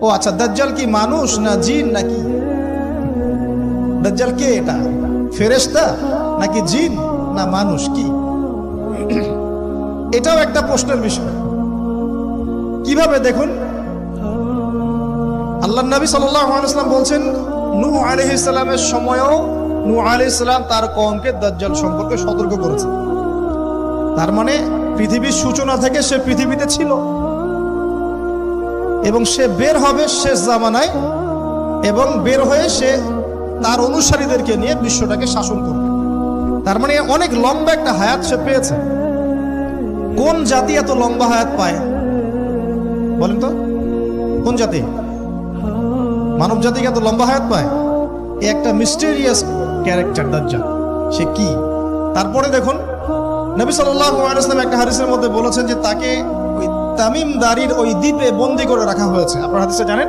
ও আচ্ছা, দাজ্জাল কি মানুষ না জিন নাকি? দাজ্জাল কে? এটা ফেরেশতা নাকি জিন না মানুষ? কি এটাও একটা প্রশ্নের বিষয়। কিভাবে দেখুন, আল্লাহর নবী সাল্লাল্লাহু আলাইহি ওয়াসাল্লাম বলছেন, নূহ আলাইহিস সালামের সময়ও নূহ আলাইহিস সালাম তার কওমকে দাজ্জাল সম্পর্কে সতর্ক করেছেন। তার মানে পৃথিবীর সূচনা থেকে সে পৃথিবীতে ছিল এবং সে বের হবে শেষ জামানায়, এবং বের হয়ে সে তার অনুসারীদেরকে নিয়ে বিশ্বটাকে শাসন করবে। তার মানে অনেক লম্বা একটা হায়াত সে পেয়েছে। কোন জাতি এত লম্বা হায়াত পায় বলেন তো? কোন জাতি, মানব জাতি এত লম্বা হায়াত পায়? একটা মিস্টেরিয়াস ক্যারেক্টার দাজ্জাল। সে কি? তারপরে দেখুন, নবী সাল্লাল্লাহু আলাইহি ওয়াসাল্লাম একটা হাদিসের মধ্যে বলেছেন যে তাকে ওই তামিম দারির ওই দ্বীপে বন্দী করে রাখা হয়েছে। আপনারা হাদিসটা জানেন?